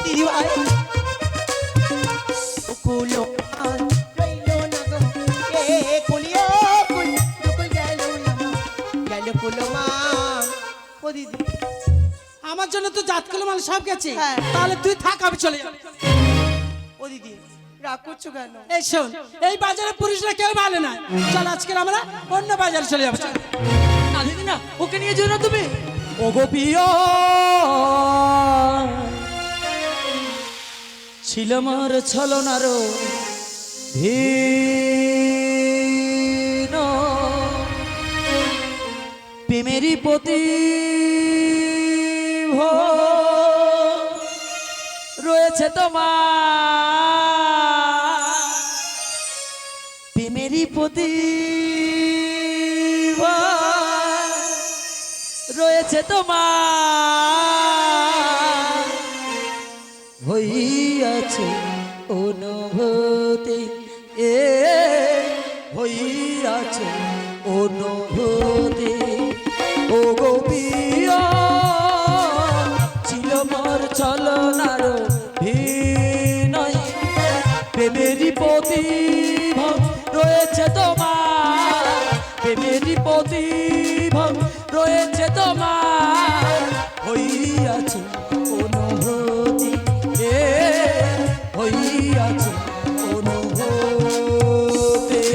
দিদি ভাই কুলো রইলো না গো এ কুলিও কুল কুল গেল গেল কুলো মা ও দিদি আমার জন্য তো জাতকুলো মাল সব গেছে, হ্যাঁ। তাহলে তুই থাক, আমি চলে যাব। ও দিদি রাগ করছো কেন? এই শোন, এই বাজারে পুরুষরা কেউ ভালো না, চল আজকে আমরা অন্য বাজারে চলে যাবো। চল। না দিদি না, ওকে নিয়ে যেও না তুমি। ওগো পিয়া ছিল মার ছলনার ভিন প্রেমেরই প্রতি রয়েছে তোমার, প্রেমেরই প্রতি রয়েছে তোমার, হইয়াছে অনুভূতি এ হইয়াছে অনুভূতি। ও গো পিয়া ছিল মোর ছলনার ভিনয় প্রেমেরই প্রতিভা রয়েছে তোমার, প্রেমেরই প্রতিভা রয়েছে তোমার, হইয়াছে অনুভূতি এ হইয়াছে অনুভূতি।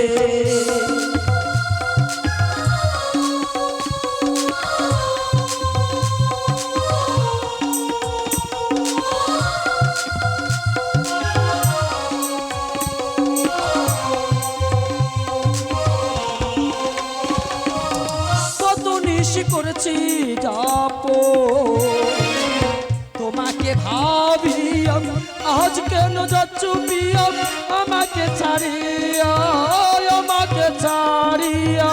কত নিশি করেছি যাপো তোমাকে ভাবিয়াম, আজ কেন যাচ্ছ পিয়াম আমাকে ছাড়িয়া, আমাকে ছাড়িয়া।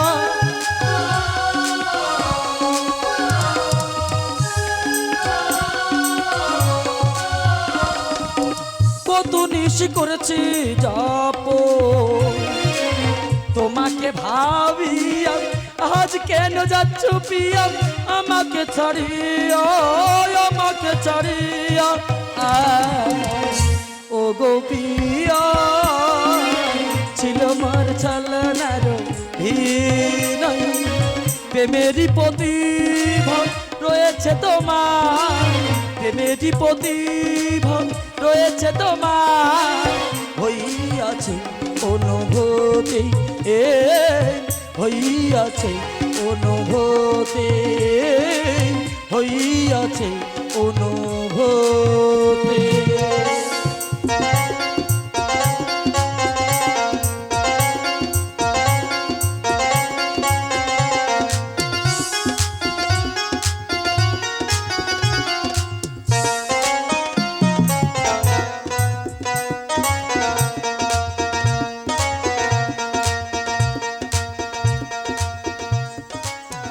কত নিশি করেছি যাপো তোমাকে ভাবিয়াম, আজ কেন যাচ্ছ পিয়াম আমাকে ছাড়িয়া, আমাকে ছাড়িয়া। ও গো পিয়া ছিল মার ছলনার ভিনয় প্রেমেরই প্রতিভা রয়েছে তোমার, প্রেমেরই প্রতিভা রয়েছে তোমার, হইয়াছে অনুভূতি এ হইয়াছে অনুভূতি, হইয়াছে অনুভূতি।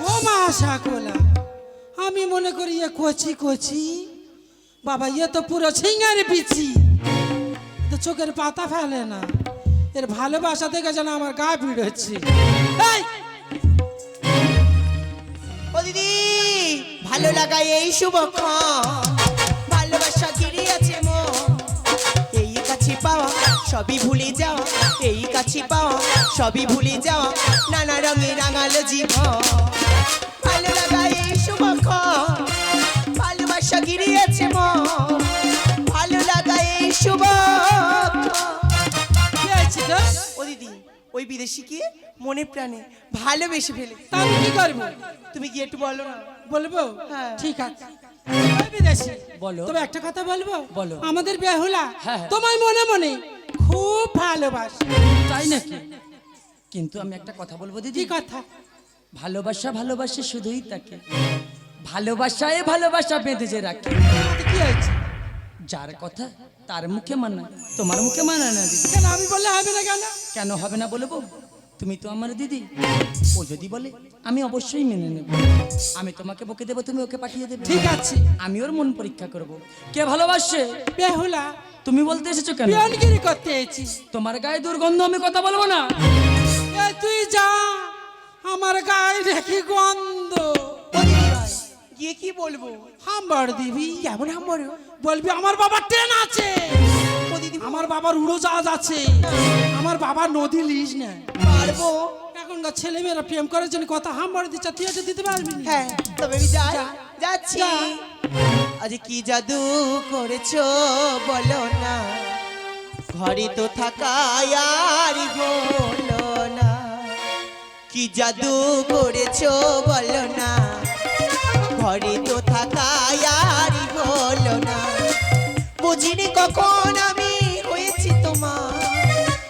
ও মা শাকলা, আমি মনে করি এ কচি কচি, বাবা ইয়ে তো পুরো ছিঙ্গারে পিছি, তো চোখের পাতা ফেলে না, এর ভালোবাসা দেখে যেন আমার গা ভিড় হচ্ছে। এই, ও দিদি ভালো লাগা এই শুভক্ষণ, ভালোবাসা ঘিরে আছে মন, এই কাছে পাওয়া সবই ভুলে যাওয়া, এই কাছে পাওয়া সবই ভুলে যাওয়া, নানা রঙে রাঙালো জীবন। ভালো লাগা এই শুভক্ষণ, ভালোবাসা ঘিরে আছে মন, ভালো লাগা এই শুভক্ষণ। কি হয়েছে তো? ও দিদি ওই বিদেশিকে মনে প্রাণে ভালোবেসে ফেলে, তা আমি কি করবো? তুমি কি একটু বলো না? বলবো? হ্যাঁ। ঠিক আছে। ওই বিদেশি, বলো। তবে একটা কথা বলবো? বলো। আমাদের বেহুলা হ্যাঁ। তোমায় মনে মনে খুব ভালোবাসে। তাই নাকি? কিন্তু আমি একটা কথা বলবো দিদি। কি কথা? ভালোবাসা ভালোবাসে শুধুই তাকে, ভালোবাসায় ভালোবাসা বেঁধে যে রাখে। তাতে কি হয়েছে? যার কথা তার মুখে মানায়, তোমার মুখে মানায় না দিদি। কেন আমি বললে হবে না কেন? কেন হবে না বলবো? তুমি তো আমার দিদি, ও যদি বলে আমি অবশ্যই মেনে নেব। আমি তোমাকে বকে দেবো, তুমি ওকে পাঠিয়ে দেবে। ঠিক আছে। আমি ওর মন পরীক্ষা করব কে ভালোবাসে। বেহুলা তুমি বলতে এসেছো কেন? পিয়নগিরি করতে এসেছি। তোমার গায়ে দুর্গন্ধ, আমি কথা বলবো না। তুই যা, আমার গায়ে দেখি গন্ধ। ও দিদি ভাই, গিয়ে কি বলবো? হাম্বার দিবি। কেমন হাম্বার? বলবি আমার বাবার ট্রেন আছে, ও দিদি আমার বাবার উড়োজাহাজ আছে, আমার বাবা নদী লিজ নেয়। পারবো। এখনকার ছেলেমেয়েরা প্রেম করার জন্য কথা হাম্বার দিচ্ছে, তুই এটা দিতে পারবি না? হ্যাঁ তবে আমি যাই, যা। যাচ্ছি। যা। আজ কি জাদু করেছো বলো না, ঘরে তো থাকা আর বলো না। কি জাদু করেছো বলো না, ঘরে তো থাকা আর বলো না। বুঝিনি কখন আমি হয়েছি তোমার,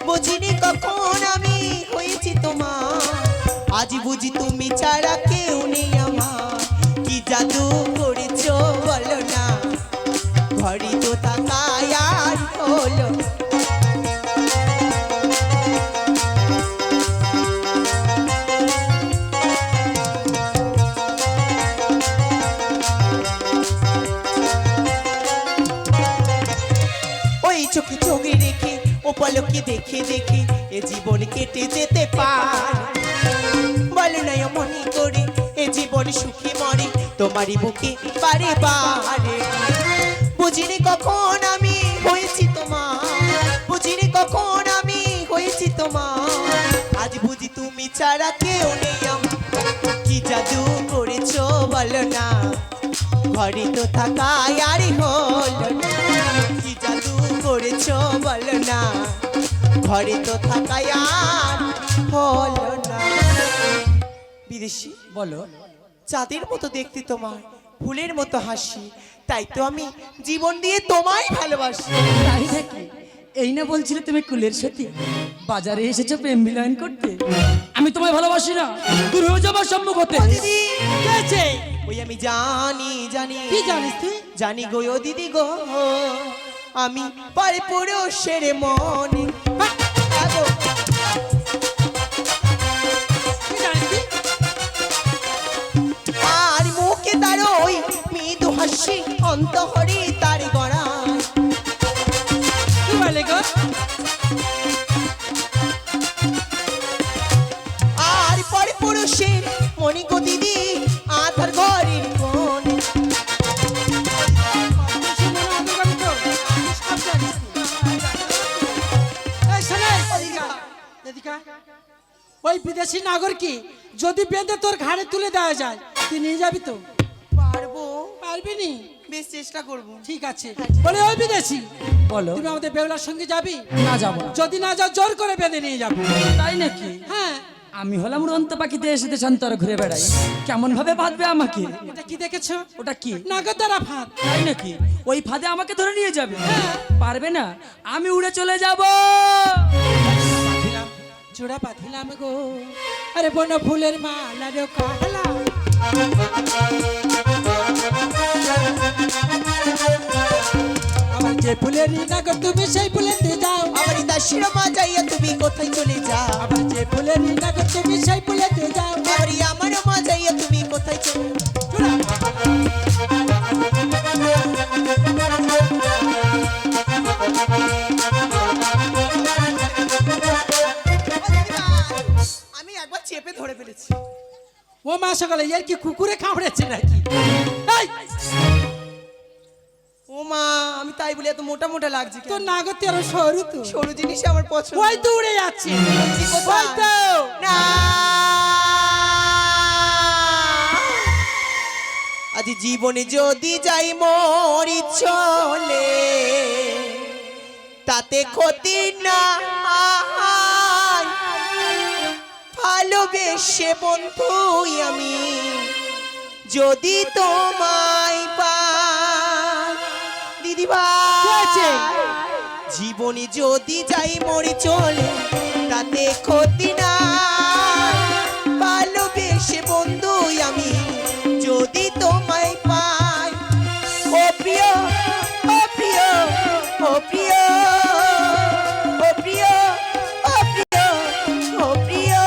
বুঝিনি কখন আমি হয়েছি তোমার। আজ বুঝি তুমি ছাড়া কেউ নেই আমার। কি জাদু করেছো বলো না, ঘরে তো থাকা আর হলো না। ওই চোখে চোখে রেখে ও পলকে দেখে দেখে এ জীবন কেটে যেতে পারে। বলো না মনে করে এ জীবন সুখী মরে তোমারই বুকে বারে বারে। বুঝিনি কখন আমি হয়েছি তোমার, বুঝিনি কখন আমি হয়েছি তোমার। আজ বুঝি তুমি ছাড়া কেউ নেই আমার। কি জাদু করেছো বলো না, ঘরে তো থাকা আর হলো না। কি জাদু করেছো বলো না, ঘরে তো থাকা আর হলো না। বিদেশি বলো। চাঁদের মতো দেখতে তোমার, ফুলের মতো হাসি, তাই তো আমি জীবন দিয়ে তোমায় ভালোবাসি। তাই নাকি? এই না বলছিলে তুমি কুলের সাথে বাজারে এসেছো প্রেম মিলন করতে? আমি তোমায় ভালোবাসি না, দূর হয়ে যাবার সম্মুখ হতে। ও দিদি, কে আছে? ওই আমি জানি জানি কি জানিস তুই? জানি গো ও দিদি গো, আমি পারে পুরুষের মনে। আগো, কি জানিস তুই? আর মুখে তার ওই মৃদু হাসি, অন্তহরে তার গড়ায়। কি বলে গো? আর পরে পুরুষের মনে গো দিদি, আধার ঘরের কোণে। এই শোনে, এদিকে আয়, এদিকে আয়। ওই বিদেশি নাগরকে যদি বেঁধে তোর ঘাড়ে তুলে দেওয়া যায়, তুই নিয়ে যাবি তো? পারবো, পারবি নি? বেশ চেষ্টা করবো। ঠিক আছে। বলে ওই বিদেশি, বলো। তুমি আমাদের বেহুলার সঙ্গে যাবি? না যাবো না। যদি না যাও জোর করে বেঁধে নিয়ে যাবো। তাই নাকি? হ্যাঁ। আমি হলাম উড়ন্ত পাখি, দেশে দেশান্তরে ঘুরে বেড়াই, কেমন ভাবে বাঁধবে আমাকে? এটা কি দেখেছো? ওটা কি? নাগর দ্বারা ফাঁদ। তাই নাকি? ওই ফাঁদে আমাকে ধরে নিয়ে যাবে? হ্যাঁ। পারবে না, আমি উড়ে চলে যাব। পাথিলাম, চূড়া পাথিলাম গো, আরে বন ফুলের মালা রে কাহলা। আমার যে ফুলের নাগর তুমি সেই ফুলেতে যাও। আমার দাসির মা যাইয়া তুমি কোথায় চলে যাও। আমার যে ফুলের নাগর তুমি সেই ফুলেতে যাও। আমার মা যাইয়া তুমি কোথায় চলে চূড়া। আমি একবার চেপে ধরে ফেলেছি। ও মা সকালে এর কি কুকুরে কামড়েছে নাকি? এই, ও মা, আমি তাই বলে এত মোটা মোটা লাগছে কেন? তোর নাগর তো আরো সরু তো। সরু জিনিস আমার পছন্দ। ওই তো উড়ে যাচ্ছে। বলছি কোথায়? ওই তো। না, আজ জীবনে যদি যাই মরি চলে, তাতে ক্ষতি না। ভালোবেসে বন্ধু আমি যদি তোমায় পাই, দিদি হয়েছে? ভাই, জীবনে যদি যাই মরি চলে, তাতে ক্ষতি না। ভালোবেসে বন্ধু আমি যদি তোমায় পাই। ও প্রিয়, ও প্রিয়, ও প্রিয়, ও প্রিয়, ও প্রিয়, ও প্রিয়।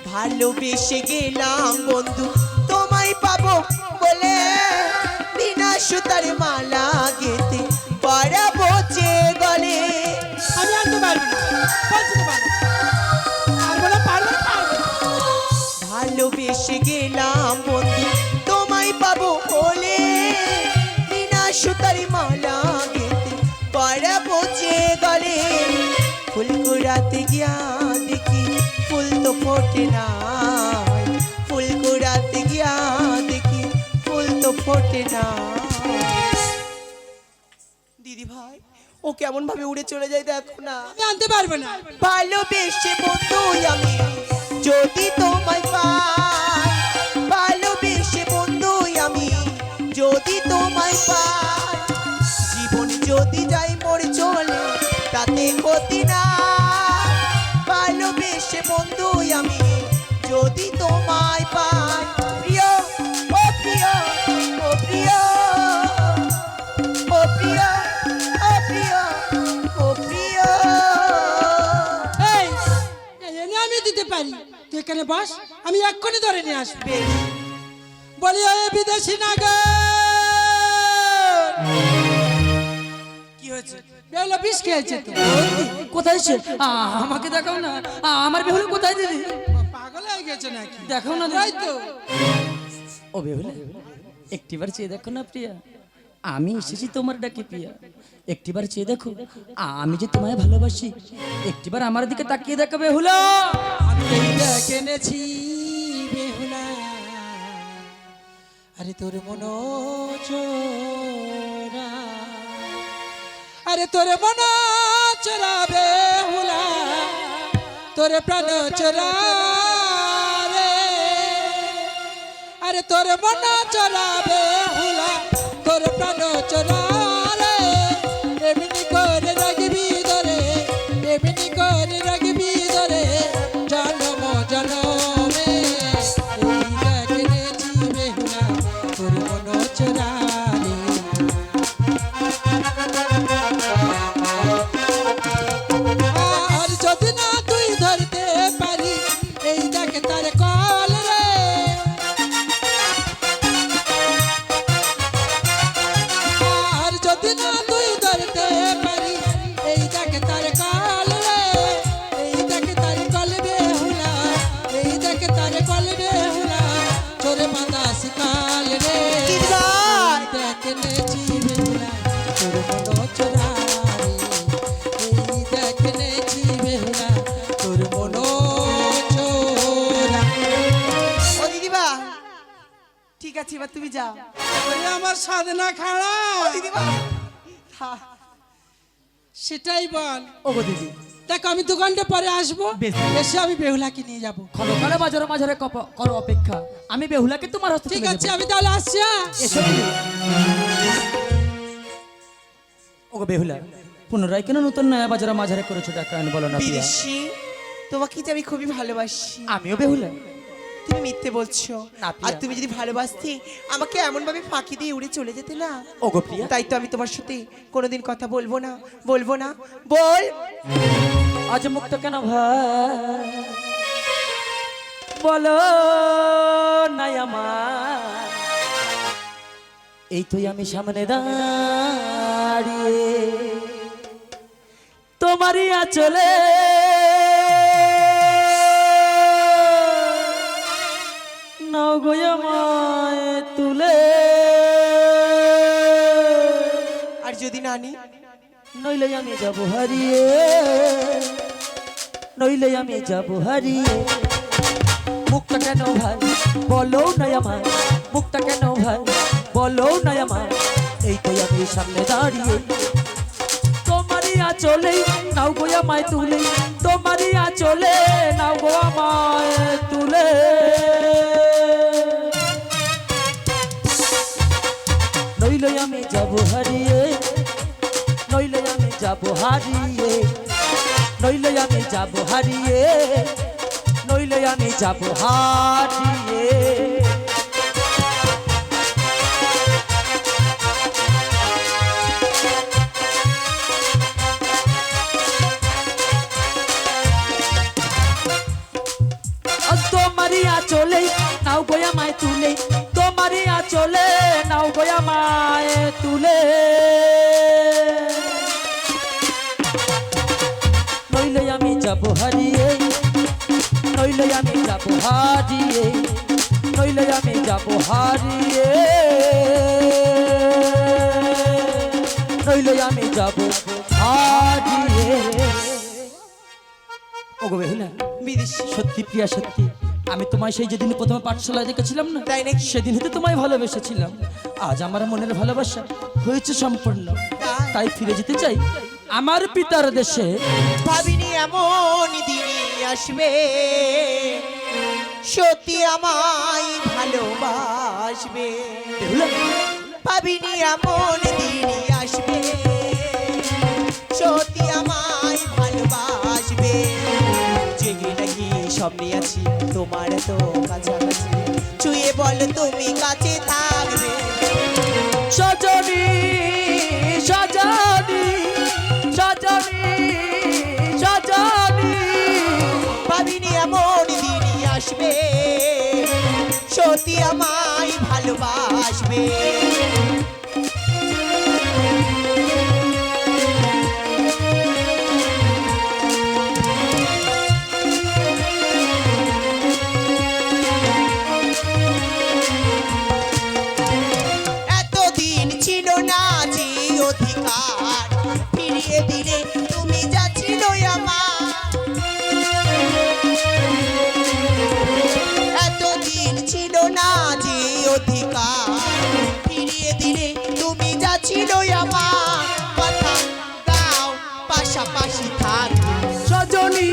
ভালোবেসে গেলাম বন্ধু তোমায় পাবো বলে, বিনা সুতার মালা গেতে পরাবো যে গলে। আমি আনতে পারবো না, বলছি তো পারবো না। পারবো না, পারবো না, পারবো না। ভালোবেসে গেলাম বন্ধু তোমায় পাবো বলে, বিনা সুতার মালা গেতে পরাবো যে গলে। ফুল কুড়াতে গিয়া দেখি ফুল তো ফোটে না, ফুল কুড়াতে গিয়া দেখি ফুল তো ফোটে না। দিদি ভাই ও কেমন ভাবে উড়ে চলে যায় দেখো না। আমি আনতে পারবো না। ভালোবেসে বন্ধু আমি যদি তোমায় পাই, ভালোবেসে বন্ধু আমি যদি তোমায় পাই, জীবন যদি যাই মরে চলে তাতে ক্ষতি না। ভালোবেসে বন্ধু আমি যদি তোমায় পাই, প্রিয় ও প্রিয় ও প্রিয় ও প্রিয় ও প্রিয় ও প্রিয়। এই, এনে আমি দিতে পারি, তুই এখানে বস, আমি এক্ষুনি ধরে নিয়ে আসবো। বেশ, বলি ওই বিদেশি নাগর, কি হয়েছে? বেহুলা বিষ খেয়েছে তো। কোথায় সে? আমাকে দেখাও না। আমার বেহুলা কোথায় দিদি? পাগল হয়ে গেছে নাকি? দেখাও না তাই দিদি। তো। ও বেহুলা, একটিবার চেয়ে দেখো না প্রিয়া, আমি এসেছি তোমার ডাকে প্রিয়া। একটিবার চেয়ে দেখো, আমি যে তোমায় ভালোবাসি। একটিবার আমার দিকে তাকিয়ে দেখো বেহুলা। আমি এই দেখ এনেছি বেহুলা, আরে তোর মন চোরা, আরে তোর মন চোরা বেহুলা, তোর প্রাণ চোরা রে, আরে তোর মন চোরা বেহুলা, তোর প্রাণ চোরা রে। এমনি করে রাখবি ধরে, এমনি করে রাখবি ধরে, জনম জনমে। এই দেখ এনেছি বেহুলা, তোর মন চোরা রে। আর যদি না তুই ধরতে পারি, এই দেখ তার কল রে। আর যদি না তুই ধরতে পারি, এই দেখ তার কল রে। এই দেখ তার কল বেহুলা, এই দেখ তার কল বেহুলা, চোরে বাঁধা শিকাল রে। দিদি ভাই দেখ নেছি বেহুলা, তোর মন চোরা রে। এই দেখ নেছি বেহুলা, তোর মন চোরা। ও দিদিবা ঠিক আছে এবার তুমি যাও। ওরে আমার সাধনা খাড়া, দিদিবা সেটাই বল। ও গো দিদি, দেখ আমি দোকানটা পরে আসবো, বেশ। এসে আমি বেহুলাকে নিয়ে যাবো। ক্ষণকালে বাজারে মাঝারে করো অপেক্ষা, আমি বেহুলাকে তোমার হস্তে ঠিক তুলে আছে, দেব। আমি তাহলে আসছি। হ্যাঁ? এসো দিদি। ও গো বেহুলা, পুনরায় কেন নতুন নয়া বাজারে মাঝারে করেছো ডাকান বলো না প্রিয়া? বিদেশি তোমাকে যে আমি খুবই ভালোবাসি। আমিও বেহুলা। তুমি মিথ্যে বলছো। না, প্রিয়া। আর তুমি যদি ভালোবাসতে আমাকে এমন ভাবে ফাঁকি দিয়ে উড়ে চলে যেতে না। ও গো প্রিয়া, তাই তো আমি তোমার সাথে কোনোদিন কথা বলবো না, বলবো না। বল আজ মুক্ত কেন ভাই বলো নাই আমার, এই তুই আমি সামনে দাঁড়িয়ে তোমারই আচলে নাও গো আমায় তুলে, আর যদি নানি নইলে আমি যাব হারিয়ে, নইলে আমি যাব হারিয়ে। মুখটা কেন ভাই বলো নাই আমার, মুখটা কেন ভাই বলো নাই আমার, এই তো আমি সামনে দাঁড়িয়ে তোমারই আঁচলে নাও গো আমায় তুলে, তোমারই আঁচলে নাও গো আমায় তুলে। নইলে আমি যাব হারিয়ে, নইলে আমি যাব হারিয়ে, নইলে আমি যাব হারিয়ে, নইলে আমি যাব হারিয়ে। তোমারই আঁচলে নাও গো আমায় তুলে, তোমারই আঁচলে নাও গো আমায় তুলে। যাবো হারিয়ে, নইলে আমি যাবো হারিয়ে, নইলে আমি যাবো হারিয়ে, নইলে আমি যাবো হারিয়ে। ওগো বেহুলা, বিদেশি সত্যি প্রিয়া সত্যি, আমি তোমায় সেই যেদিন প্রথমে পাঠশালায় দেখেছিলাম না, তাই নাকি? সেদিন হতে তোমায় ভালোবেসেছিলাম। আজ আমার মনের ভালোবাসা হয়েছে সম্পূর্ণ, তাই ফিরে যেতে চাই আমার পিতার দেশে। ভাবিনি এমন দিনই আসবে, সত্যি আমায় ভালোবাসবে। বেহুলা, ভাবিনি এমন দিনই আসবে, সত্যি আমায় ভালোবাসবে। জেগে নাকি স্বপ্নে আছি তোমার তো কাছাকাছি, ছুঁয়ে বল তুমি কাছে থাকবে। সজনী সজনী সজনী সজনী, ভাবিনি এমন দিনই আসবে, সত্যি আমায় ভালোবাসবে। এতদিন ছিল না যে অধিকার, ফিরিয়ে দিলে তুমি যা ছিল আমার। এতদিন ছিল না যে অধিকার, ফিরিয়ে দিলে তুমি যা ছিল আমার। কথা গাও পাশাপাশি থাক। সজনী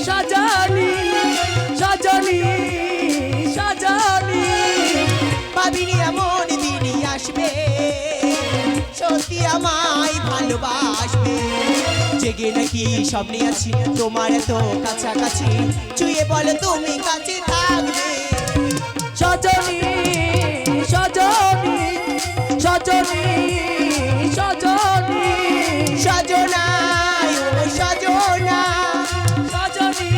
সজনী সজনী সজনী, ভাবিনি এমন দিনই আসবে, সত্যি আমায় ভালোবাসবে। জেগে নাকি স্বপ্নে আছি তোমার তো কাছাকাছি, ছুঁয়ে বলো তুমি কাছে থাকবে। সজনী সজনী সজনী সজনী সজনা ও সজনা, সজনী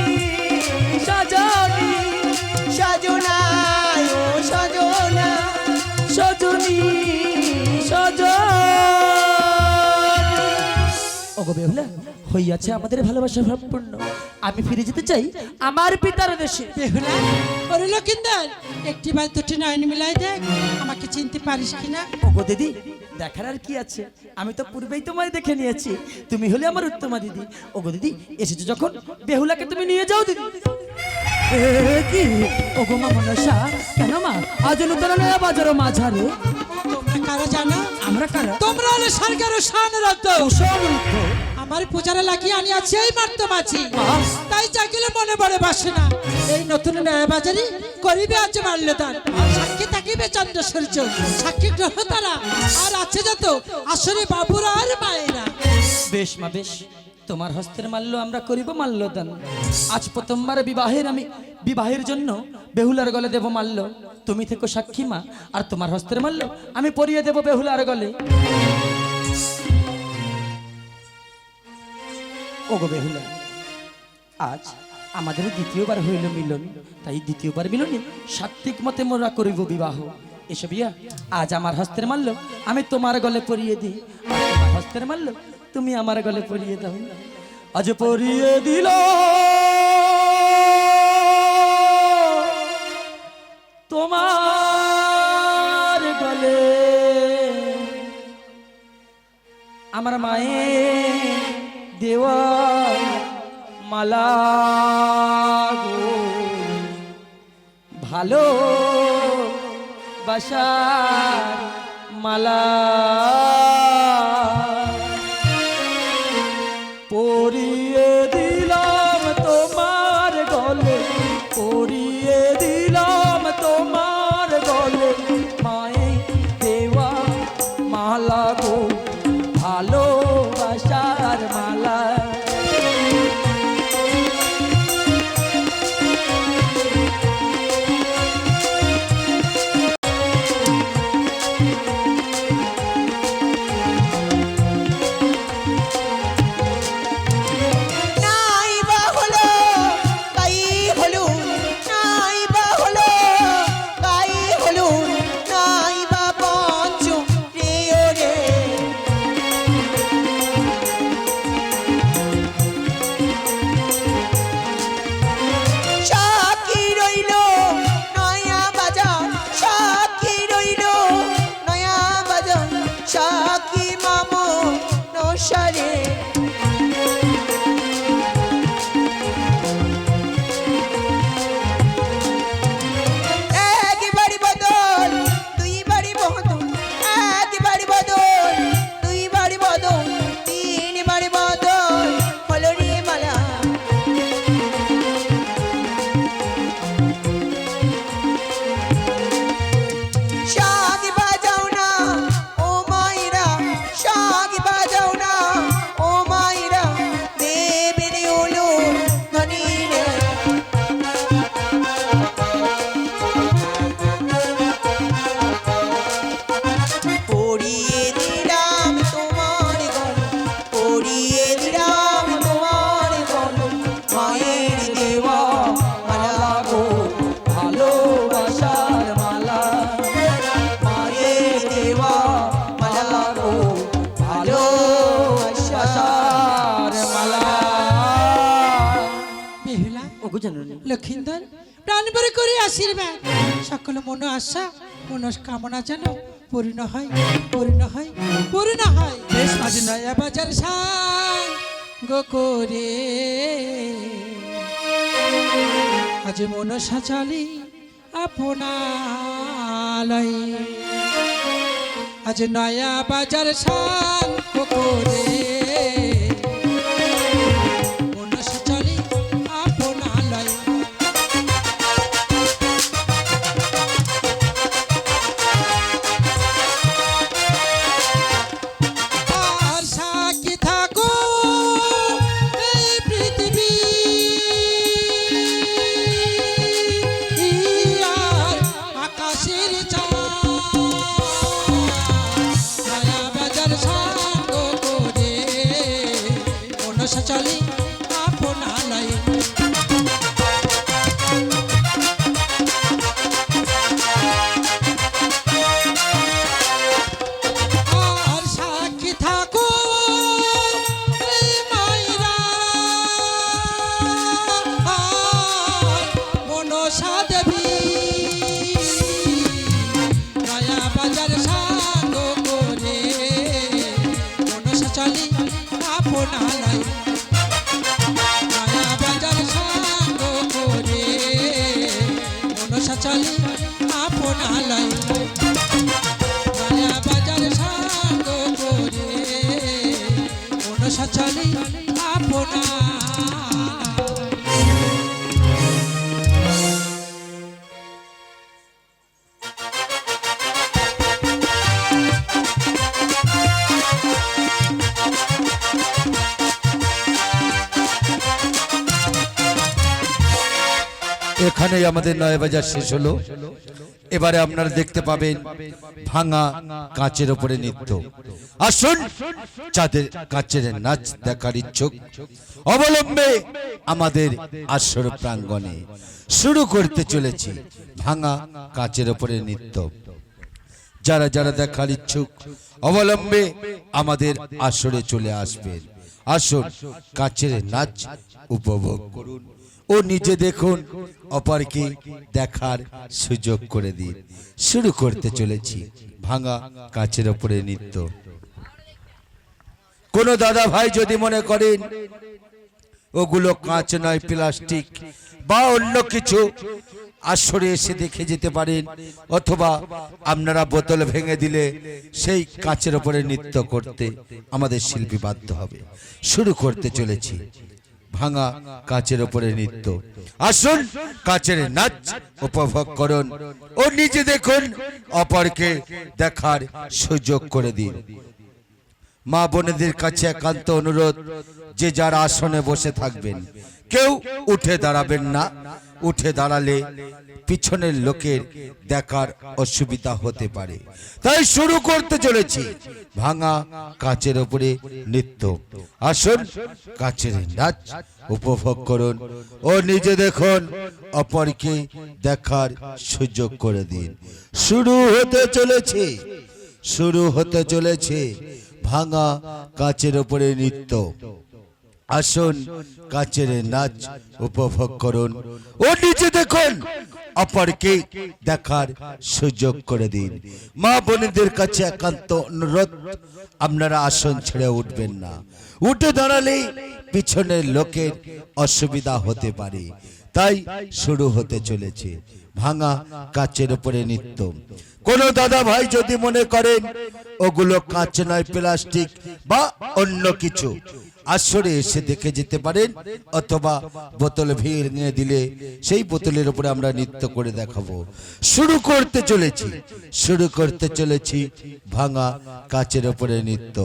সজনী সজনা ও সজনা। সজনী সজনী। ওগো বেহুলা, হইয়াছে আমাদের ভালোবাসা সম্পূর্ণ, আমি ফিরে যেতে চাই আমার পিতার দেশে। বেহুলা, ওরে লক্ষিন্দর, একটি বার দুটি নয়ন মিলাই দেখ, আমাকে চিনতে পারিস কিনা। ওগো দিদি, দেখার আর কি আছে, আমি তো পূর্বেই তোমায় দেখে নিয়েছি, তুমি হলে আমার উত্তমা দিদি। ওগো দিদি, এসেছো যখন বেহুলাকে তুমি নিয়ে যাও দিদি। এ কি ওগো মা মনসা, কেন মা আজ নতুন নয়া বাজারও মাঝারে? তোমরা কারা জানো? আমরা কারা? তোমরা হলে স্বর্গের শান রত। সমৃদ্ধ আমার পূজারে লাগিয়ে আনি আছি এই মারতে মাছি, মা। তাই জাগিলে মনে পড়ে বাসে না। এই নতুন নয়া বাজারি করিবে আজ মাল্যদান, সাক্ষী থাকিবে চন্দ্র সূর্য, সাক্ষী গ্রহ তারা, আর আছে যত আসরে বাবুরা আর মায়েরা। বেশ মা বেশ, তোমার হস্তের মাল্য আমরা করিব মাল্যদান। আজ প্রথমবার বিবাহের জন্য বেহুলার গলে দেব মাল্য, তুমি থেকো সাক্ষী মা, আর তোমার হস্তের মাল্য আমি পরিয়ে দেব বেহুলার গলে। ওগো বেহুলা, আজ আমাদের দ্বিতীয়বার হইল মিলন, তাই দ্বিতীয়বার মিলনে সাত্বিক মতে মোরা করিব বিবাহ। এসব ইয়া, আজ আমার হস্তের মাল্য আমি তোমার গলে পরিয়ে দিই, আর তোমার হস্তের মাল্য তুমি আমার গলে পরিয়ে দাও। আজ পরিয়ে দিল তোমার গলে আমার মায়ের দেওয়া মালা গো, ভালো বাসার মালা পরিয়ে দিলাম তোমার গলে, পরিয়ে দিলাম তোমার গলে, মায়ের দেওয়া মালা গো, ভালোবাসার মালা। না পরিয়ে দিলাম তোমার গলে মায়ের দেওয়া মালা গো ভালোবাসার মালা মায়ের দেওয়া মালা গো ভালোবাসার মালা। বেহুলা ওগো জানুনি লক্ষিন্দর প্রাণ ভরে করে আশীর্বাদ সকল মন আশা মনস্কামনা যেন পূর্ণ হয় পূর্ণ হয় পূর্ণ হয়। বেশ আজ নয়া বাজার সাঙ্গ করে আজ মনসা চালি আপনালয় আজ নয়া বাজার সাঙ্গ করে মনসা চালি আপনালয়। আর সাক্ষী থাকো এই পৃথিবী আর আকাশের চাঁদ মায়া বাজার সাঙ্গ করে মনসা চলে আপনালয়। আর সাক্ষী থাকো এই মায়েরা আর মনসা দেবী নয়া বাজার সাঙ্গ করে মনসা চলে আপনালয়। নয়া বাজার সাঙ্গ করে মনসা চলে আপনালয়। মায়া বাজার সাঙ্গ করে মনসা চলে আপনালয়। এখানেই আমাদের নয়াবাজার শেষ হলো। এবারে আপনারা দেখতে পাবেন ভাঙা কাঁচের ওপরে নৃত্য। আসুন যাদের কাঁচের নাচ দেখার ইচ্ছুক অবলম্বে আমাদের আসর প্রাঙ্গণে শুরু করতে চলেছি ভাঙা কাঁচের ওপরে নৃত্য। যারা যারা দেখার ইচ্ছুক অবলম্বে আমাদের আসরে চলে আসবেন। আসুন কাঁচের নাচ উপভোগ করুন ও নিজে দেখুন, অপরকে দেখার সুযোগ করে দিন। শুরু করতে চলেছি ভাঙা কাঁচের ওপরে নৃত্য। কোন দাদা ভাই যদি মনে করেন ওগুলো কাঁচ নয় প্লাস্টিক বা অন্য কিছু, আসরে এসে দেখে যেতে পারেন, অথবা আপনারা বোতল ভেঙে দিলে সেই কাঁচের ওপরে নৃত্য করতে আমাদের শিল্পী বাধ্য হবে। শুরু করতে চলেছি ভাঙা কাঁচের ওপরে নৃত্য। আসুন কাঁচের নাচ উপভোগ করুন ও নিজে দেখুন, অপরকে দেখার সুযোগ করে দিন। মা বোনেদের কাছে একান্ত অনুরোধ, যে যারা আসনে বসে থাকবেন কেউ উঠে দাঁড়াবেন না। উঠে দাঁড়ালে পিছনের লোকের দেখার অসুবিধা হতে পারে। তাই শুরু করতে চলেছি ভাঙা কাঁচের উপরে নৃত্য। আসুন কাঁচের নাচ উপভোগ করুন ও নিজে দেখুন, অপরকে দেখার সুযোগ করে দিন। শুরু হতে চলেছে, শুরু হতে চলেছে ভাঙা কাঁচের উপরে নৃত্য। আসুন কাঁচের নাচ উপভোগ করুন ও নিচে দেখুন, অপরকে দেখার সুযোগ করে দিন। মা বোনেদের কাছে একান্ত অনুরোধ, আপনারা আসন ছেড়ে উঠবেন না। উঠে দাঁড়ালে পিছনের লোকের অসুবিধা হতে পারে। তাই শুরু হতে চলেছে ভাঙা কাঁচের উপরে নৃত্য। কোন দাদা ভাই যদি মনে করেন ওগুলো কাঁচ নয় প্লাস্টিক বা অন্য কিছু, আসরে এসে দেখে যেতে পারেন, অথবা বোতল ভেঙে দিলে সেই বোতলের উপরে আমরা নৃত্য করে দেখাবো। শুরু করতে চলেছি, শুরু করতে চলেছি ভাঙা কাঁচের উপরে নৃত্য।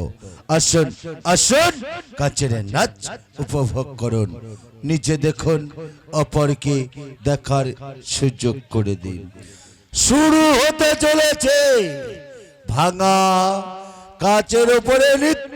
আসুন আসুন কাঁচের নাচ উপভোগ করুন, নিজে দেখুন, অপরকে দেখার সুযোগ করে দিন। শুরু হতে চলেছে ভাঙা কাঁচের উপরে নৃত্য।